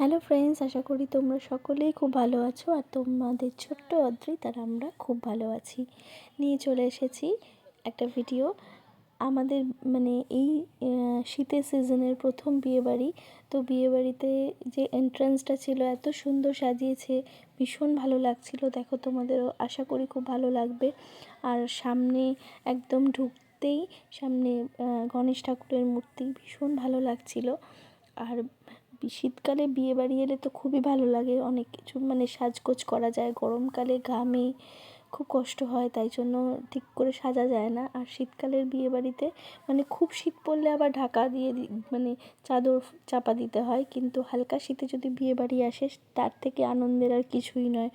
Hello friends, আশা করি তোমরা সকলেই খুব ভালো আছো। আর তোমাদের ছোট্ট অদ্রিত আর আমরা খুব ভালো আছি। নিয়ে চলে এসেছি একটা ভিডিও। আমাদের এই শীতের সিজনের প্রথম বিয়েবাড়ি। তো বিয়েবাড়িতে যে এন্ট্রান্সটা ছিল এত সুন্দর সাজিয়েছে, ভীষণ ভালো লাগছিল। দেখো, তোমাদেরও আশা করি খুব ভালো লাগবে। আর সামনে একদম ঢুকতেই সামনে গণেশ ঠাকুরের মূর্তি, ভীষণ ভালো লাগছিল। আর শীতকালে বিয়েবাড়ি এলে তো খুবই ভালো লাগে, অনেক কিছু সাজগোজ করা যায়। গরমকালে ঘামে খুব কষ্ট হয়, তাই জন্য ঠিক করে সাজা যায় না। আর শীতকালের বিয়েবাড়িতে খুব শীত পড়লে আবার ঢাকা দিয়ে চাদর চাপা দিতে হয়, কিন্তু হালকা শীতে যদি বিয়েবাড়ি আসে তার থেকে আনন্দের আর কিছুই নয়।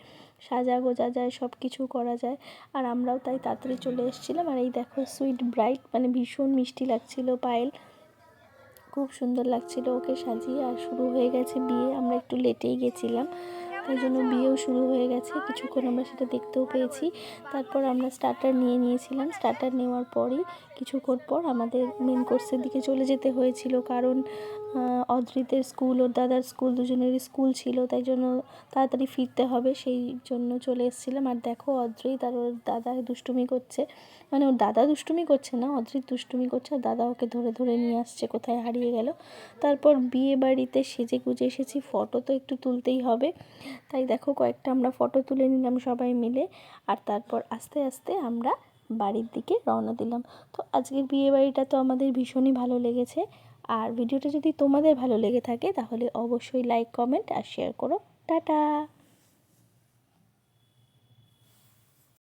সাজা গোজা যায়, সব কিছু করা যায়। আর আমরাও তাই তাড়াতাড়ি চলে এসেছিলাম। আর এই দেখো, সুইট ব্রাইট ভীষণ মিষ্টি লাগছিল। পায়েল খুব সুন্দর লাগছিল ওকে সাজিয়ে। আর শুরু হয়ে গেছে বিয়ে। আমরা একটু লেটেই গেছিলাম, তাই জন্য বিয়েও শুরু হয়ে গেছে। কিছুক্ষণ আমরা সেটা দেখতেও পেয়েছি। তারপর আমরা স্টার্টার নিয়েছিলাম। স্টার্টার নেওয়ার পরই কিছুক্ষণ পর আমাদের মেন কোর্সের দিকে চলে যেতে হয়েছিল, কারণ অদ্রিতের স্কুল, ওর দাদার স্কুল, দুজনেরই স্কুল ছিল, তাই জন্য তাড়াতাড়ি ফিরতে হবে, সেই জন্য চলে এসেছিলাম। আর দেখো, অদ্রিত আর ওর দাদা দুষ্টুমি করছে। ওর দাদা দুষ্টুমি করছে না, অদ্রিত দুষ্টুমি করছে। আর দাদা ওকে ধরে ধরে নিয়ে আসছে, কোথায় হারিয়ে গেল। তারপর বিয়ে বাড়িতে সেজে গুজে এসেছি, ফটো তো একটু তুলতেই হবে। তাই দেখো, কয়েকটা আমরা ফটো তুলে নিলাম সবাই মিলে। আর তারপর আস্তে আস্তে আমরা বাড়ির দিকে রওনা দিলাম। তো আজকের বিয়ে বাড়িটা তো আমাদের ভীষণই ভালো লেগেছে। আর ভিডিওটা যদি তোমাদের ভালো লেগে থাকে তাহলে অবশ্যই লাইক, কমেন্ট আর শেয়ার করো। টাটা।